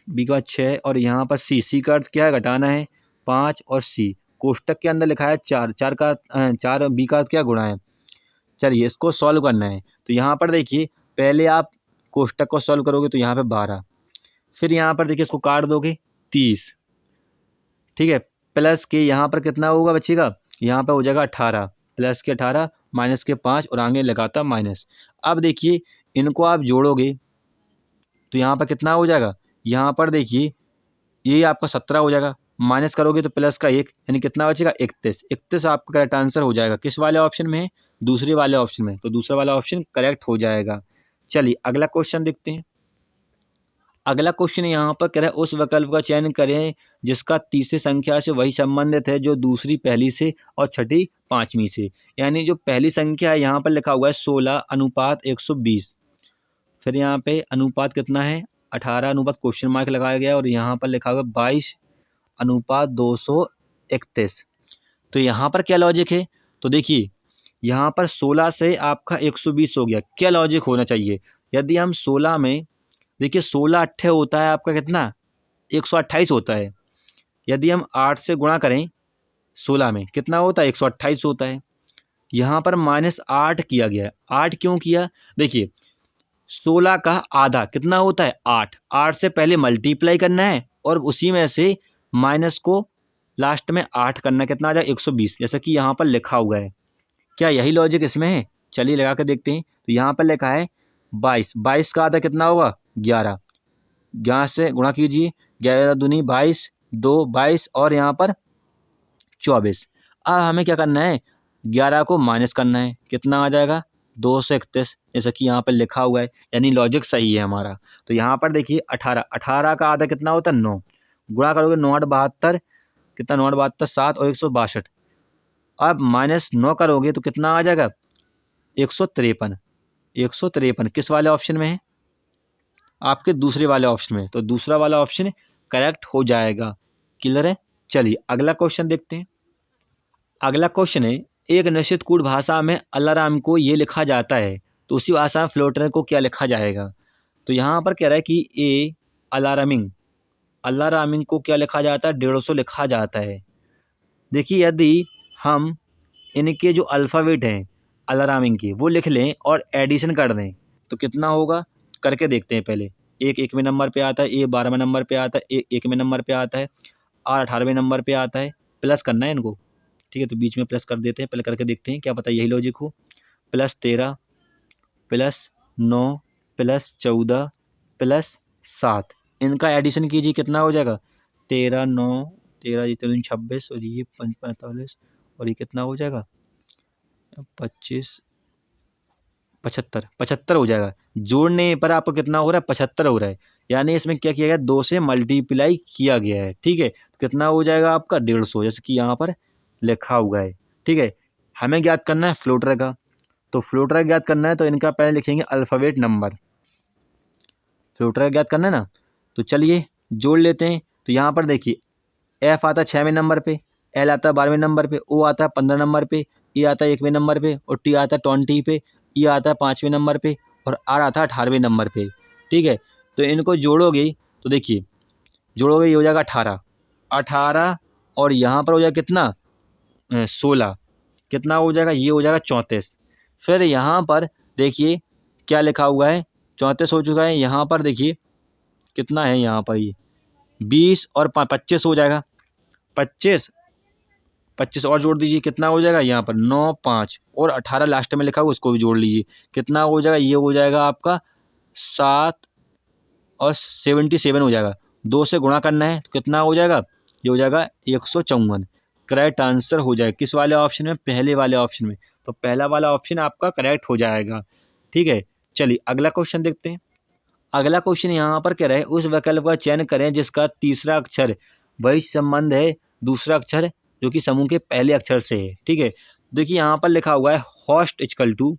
S1: बी का 6 और यहाँ पर सी का अर्थ क्या है? घटाना है। 5 और सी कोष्टक के अंदर लिखा है 4 4 बी का अर्थ क्या? गुणा है। चलिए इसको सॉल्व करना है, तो यहाँ पर देखिए पहले आप कोष्टक को सॉल्व करोगे तो यहाँ पे 12, फिर यहाँ पर देखिए इसको काट दोगे 30, ठीक है, प्लस के यहाँ पर कितना होगा बच्चेगा? यहाँ पर हो जाएगा 18, प्लस के 18 माइनस के 5 और आगे लगाता माइनस। अब देखिए इनको आप जोड़ोगे तो यहाँ पर कितना हो जाएगा? यहाँ पर देखिए ये आपका 17 हो जाएगा, माइनस करोगे तो प्लस का 1, यानी कितना बचेगा? 31। 31 आपका करेक्ट आंसर हो जाएगा। किस वाले ऑप्शन में है? दूसरे वाले ऑप्शन में, तो दूसरा वाला ऑप्शन करेक्ट हो जाएगा। चलिए अगला क्वेश्चन देखते हैं। अगला क्वेश्चन यहाँ पर कह रहा है उस विकल्प का चयन करें जिसका तीसरी संख्या से वही संबंधित है जो दूसरी पहली से और छठी पांचवी से। यानी जो पहली संख्या है यहाँ पर लिखा हुआ है 16 अनुपात 120, फिर यहाँ पे अनुपात कितना है? 18 अनुपात क्वेश्चन मार्क लगाया गया और यहाँ पर लिखा हुआ 22 अनुपात 231। तो यहाँ पर क्या लॉजिक है? तो देखिए यहाँ पर 16 से आपका 120 हो गया, क्या लॉजिक होना चाहिए? यदि हम 16 में देखिए 16 अट्ठे होता है आपका कितना? 128 होता है। यदि हम 8 से गुणा करें 16 में कितना होता है? 128 होता है। यहाँ पर -8 किया गया है। 8 क्यों किया? देखिए 16 का आधा कितना होता है? 8। 8 से पहले मल्टीप्लाई करना है और उसी में से माइनस को लास्ट में 8 करना, कितना आ जाएगा? 120, जैसा कि यहाँ पर लिखा हुआ है। क्या यही लॉजिक इसमें है? चलिए लगा कर देखते हैं। तो यहाँ पर लिखा है 22, 22 का आधा कितना होगा? 11, 11 से गुणा कीजिए, 11 दूनी 22, 2 22 और यहाँ पर 24। अब हमें क्या करना है? 11 को माइनस करना है, कितना आ जाएगा? 231, जैसा कि यहाँ पर लिखा हुआ है, यानी लॉजिक सही है हमारा। तो यहाँ पर देखिए 18, 18 का आधा कितना होता है? 9, गुणा करोगे 9 8 72, कितना? 9 8 72 7 और 162। अब -9 करोगे तो कितना आ जाएगा? 153। 153 किस वाले ऑप्शन में है? आपके दूसरे वाले ऑप्शन में, तो दूसरा वाला ऑप्शन करेक्ट हो जाएगा। क्लियर है? चलिए अगला क्वेश्चन देखते हैं। अगला क्वेश्चन है एक निश्चित कूट भाषा में अलार्म को ये लिखा जाता है, तो उसी भाषा में फ्लोटर को क्या लिखा जाएगा? तो यहाँ पर कह रहा है कि ए अलार्मिंग, अलार्मिंग को क्या लिखा जाता है? 150 लिखा जाता है। देखिए यदि हम इनके जो अल्फ़ाबेट हैं अलार्मिंग के वो लिख लें और एडिशन कर दें तो कितना होगा? करके देखते हैं पहले। एक 1वें नंबर पे आता है, ए 12वें नंबर पे आता है, ए 1वें नंबर पे आता है, आर 18वें नंबर पे आता है। प्लस करना है इनको, ठीक है, तो बीच में प्लस कर देते हैं, पहले करके देखते हैं, क्या पता यही लॉजिक हो। +13 +9 +14 +7, इनका एडिशन कीजिए, कितना हो जाएगा? 13 9 13 जितने 26 और ये 45 और ये कितना हो जाएगा? 25 75 75 हो जाएगा। जोड़ने पर आपको कितना हो रहा है? 75 हो रहा है, यानी इसमें क्या किया गया? 2 से मल्टीप्लाई किया गया है। ठीक है, कितना हो जाएगा आपका? 150, जैसे कि यहाँ पर लिखा हुआ है। ठीक है, हमें ज्ञात करना है फ्लोटर का, तो फ्लोटर का ज्ञात करना है तो इनका पहले लिखेंगे अल्फ़ाबेट नंबर। फ्लोटर का ज्ञात करना है ना, तो चलिए जोड़ लेते हैं। तो यहाँ पर देखिए एफ आता है 6वें नंबर पे, एल आता है 12वें नंबर पे, ओ आता है 15 नंबर पे, ई आता है 1वें नंबर पे और टी आता है 20 पे, ई आता है 5वें नंबर पे और आर आता है 18वें नंबर पे। ठीक है, तो इनको जोड़ोगे तो देखिए जोड़ोगे ये हो जाएगा 18, 18 और यहाँ पर हो जाएगा कितना? 16, कितना हो जाएगा? ये हो जाएगा 34। फिर यहाँ पर देखिए क्या लिखा हुआ है? 34 हो चुका है। यहाँ पर देखिए कितना है? यहाँ पर ये 20 और 25 हो जाएगा। 25 25 और जोड़ दीजिए, कितना हो जाएगा? यहाँ पर 9 5 और 18 लास्ट में लिखा हुआ उसको भी जोड़ लीजिए, कितना हो जाएगा? ये हो जाएगा आपका 7 और 77 हो जाएगा। 2 से गुणा करना है तो कितना हो जाएगा, ये हो जाएगा 154। करेक्ट आंसर हो जाएगा किस वाले ऑप्शन में, पहले वाले ऑप्शन में। तो पहला वाला ऑप्शन आपका करेक्ट हो जाएगा। ठीक है, चलिए अगला क्वेश्चन देखते हैं। अगला क्वेश्चन यहाँ पर कह रहा है उस विकल्प का चयन करें जिसका तीसरा अक्षर वही संबंध है दूसरा अक्षर जो कि समूह के पहले अक्षर से है। ठीक है, देखिए यहाँ पर लिखा हुआ है होस्ट इक्वल टू,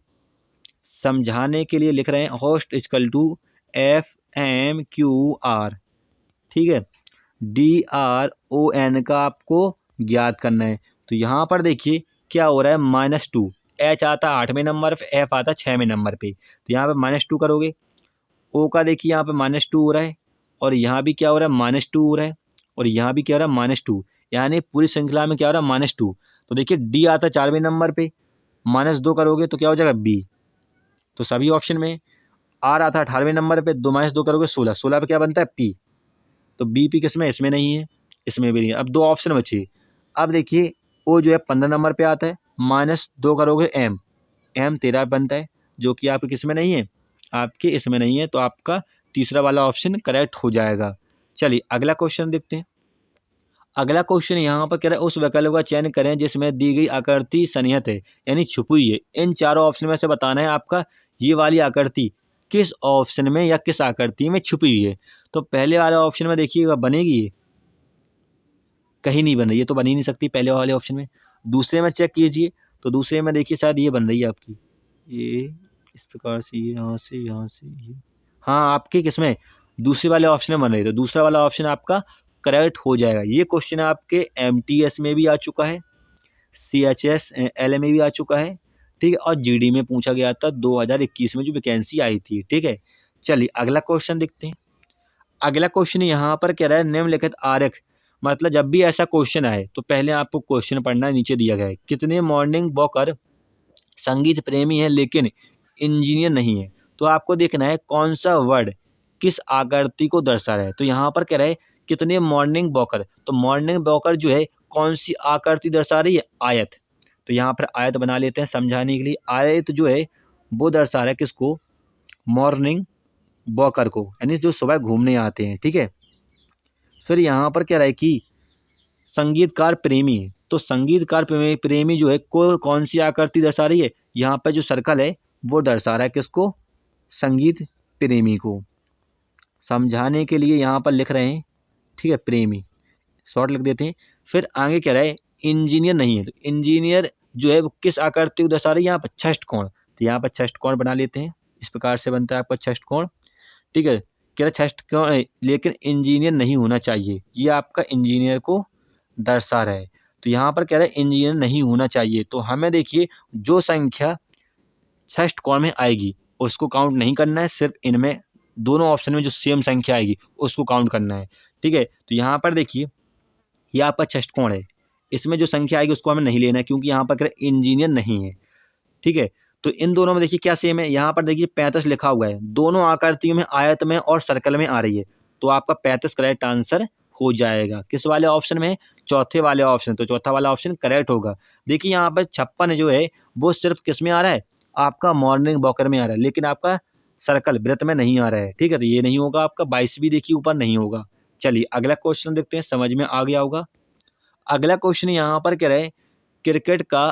S1: समझाने के लिए लिख रहे हैं होस्ट इक्वल टू FMQR। ठीक है, DRON का आपको ज्ञात करना है। तो यहाँ पर देखिए क्या हो रहा है, -2, H आता है 8वें नंबर पे, F आता है 6वें नंबर पे। तो यहाँ पे -2 करोगे, O का देखिए यहाँ पे -2 हो रहा है, और यहाँ भी क्या हो रहा है -2 हो रहा है, और यहाँ भी क्या हो रहा है -2, यानी पूरी श्रृंखला में क्या हो रहा है -2। तो देखिए D आता है 4वें नंबर पे, -2 करोगे तो क्या हो जाएगा B। तो सभी ऑप्शन में R आता है 18वें नंबर पे, 2 -2 करोगे 16, 16 पे क्या बनता है P। तो BP किसमें, इसमें नहीं है, इसमें भी नहीं है। अब 2 ऑप्शन बचे। अब देखिए O जो है 15 नंबर पे आता है, -2 करोगे M, M 13 बनता है, जो कि आपके किसमें नहीं है, आपके इसमें नहीं है। तो आपका तीसरा वाला ऑप्शन करेक्ट हो जाएगा। चलिए अगला क्वेश्चन देखते हैं। अगला क्वेश्चन यहाँ पर कह रहा है उस विकल्प का चयन करें जिसमें दी गई आकृति सन्निहित है यानी छुपी हुई है। इन चारों ऑप्शन में से बताना है आपका ये वाली आकृति किस ऑप्शन में या किस आकृति में छुपी हुई है। तो पहले वाले ऑप्शन में देखिएगा बनेगी ये, कहीं नहीं बन रही, ये तो बन ही नहीं सकती पहले वाले ऑप्शन में। दूसरे में चेक कीजिए, तो दूसरे में देखिए शायद ये बन रही है आपकी, ये इस प्रकार से, ये यहाँ से यहाँ से ये, हाँ आपके किसमें, दूसरे वाले ऑप्शन में बन रही है। तो दूसरा वाला ऑप्शन आपका करेक्ट हो जाएगा। ये क्वेश्चन आपके MTS में भी आ चुका है, CHSL में भी आ चुका है। ठीक है, और GD में पूछा गया था 2021 में जो वैकेंसी आई थी। ठीक है, चलिए अगला क्वेश्चन देखते हैं। अगला क्वेश्चन यहाँ पर कह रहा है निम्नलिखित आरेख, मतलब जब भी ऐसा क्वेश्चन आए तो पहले आपको क्वेश्चन पढ़ना है। नीचे दिया गया है कितने मॉर्निंग वॉकर संगीत प्रेमी है लेकिन इंजीनियर नहीं है। तो आपको देखना है कौन सा वर्ड किस आकृति को दर्शा रहा है। तो यहाँ पर कह रहा है कितने मॉर्निंग वॉकर, तो मॉर्निंग वॉकर जो है कौन सी आकृति दर्शा रही है, आयत। तो यहाँ पर आयत बना लेते हैं समझाने के लिए। आयत जो है वो दर्शा रहा है किसको, मॉर्निंग वॉकर को, यानी जो सुबह घूमने आते हैं। ठीक है, फिर यहाँ पर कह रहा है कि संगीतकार प्रेमी है। तो संगीतकार प्रेमी जो है को कौन सी आकृति दर्शा रही है, यहाँ पर जो सर्कल है वो दर्शा रहा है किसको, संगीत प्रेमी को। समझाने के लिए यहाँ पर लिख रहे हैं, ठीक है, प्रेमी शॉर्ट लिख देते हैं। फिर आगे कह रहा है इंजीनियर नहीं है। तो इंजीनियर जो है वो किस आकृति को दर्शा रही है, यहाँ पर षष्ठकोण। तो यहाँ पर षष्ठकोण बना लेते हैं, इस प्रकार से बनता है आपका षष्ठकोण। ठीक है, कह रहा षष्ठकोण है लेकिन इंजीनियर नहीं होना चाहिए, ये आपका इंजीनियर को दर्शा रहा है। तो यहाँ पर कह रहा है इंजीनियर नहीं होना चाहिए। तो हमें देखिए जो संख्या षष्ठकोण में आएगी उसको काउंट नहीं करना है, सिर्फ इनमें दोनों ऑप्शन में जो सेम संख्या आएगी उसको काउंट करना है। ठीक है, तो यहाँ पर देखिए ये आपका षष्ठकोण है, इसमें जो संख्या आएगी उसको हमें नहीं लेना है क्योंकि यहाँ पर कह रहे इंजीनियर नहीं है। ठीक है, तो इन दोनों में देखिए क्या सेम है, यहाँ पर देखिए 35 लिखा हुआ है, दोनों आकृतियों में आयत में और सर्कल में आ रही है। तो आपका 35 करेक्ट आंसर हो जाएगा। किस वाले ऑप्शन में, चौथे वाले ऑप्शन। तो चौथा वाला ऑप्शन करेक्ट होगा। देखिए यहाँ पर 56 जो है वो सिर्फ किस में आ रहा है, आपका मॉर्निंग वॉकर में आ रहा है, लेकिन आपका सर्कल वृत्त में नहीं आ रहा है। ठीक है, तो ये नहीं होगा आपका। 22 भी देखिए ऊपर नहीं होगा। चलिए अगला क्वेश्चन देखते हैं, समझ में आ गया होगा। अगला क्वेश्चन यहाँ पर कह रहे हैं क्रिकेट का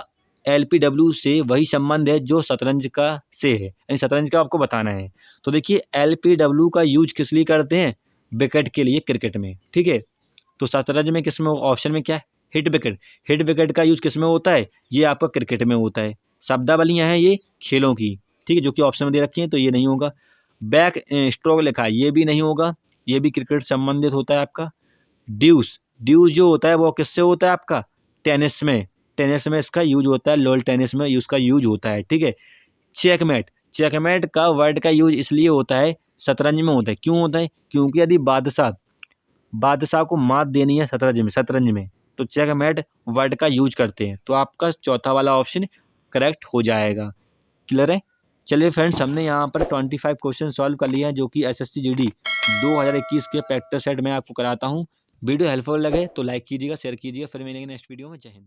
S1: LPW से वही संबंध है जो शतरंज का से है, यानी शतरंज का आपको बताना है। तो देखिए LPW का यूज किस लिए करते हैं, विकेट के लिए क्रिकेट में। ठीक है, तो शतरंज में किस में, ऑप्शन में क्या है, हिट विकेट। हिट विकेट का यूज किस में होता है, ये आपका क्रिकेट में होता है। शब्दावलियाँ हैं ये खेलों की, ठीक है, जो कि ऑप्शन में दे रखी हैं, तो ये नहीं होगा। बैक स्ट्रोक लिखा है, ये भी नहीं होगा, ये भी क्रिकेट संबंधित होता है आपका। ड्यूस, ड्यूस जो होता है वो किससे होता है आपका, टेनिस में। टेनिस में इसका यूज होता है, लोल टेनिस में उसका यूज होता है। ठीक है, चेकमेट, चेकमेट का वर्ड का यूज इसलिए होता है, शतरंज में होता है। क्यों होता है, क्योंकि यदि बादशाह को मात देनी है शतरंज में तो चेकमेट वर्ड का यूज करते हैं। तो आपका चौथा वाला ऑप्शन करेक्ट हो जाएगा। क्लियर है। चलिए फ्रेंड्स, हमने यहाँ पर 25 क्वेश्चन सॉल्व कर लिए हैं जो कि SSC GD 2021 के प्रैक्टिस सेट में आपको कराता हूँ। वीडियो हेल्पफुल लगे तो लाइक कीजिएगा, शेयर कीजिएगा। फिर मिलेंगे नेक्स्ट वीडियो में। जय हिंद।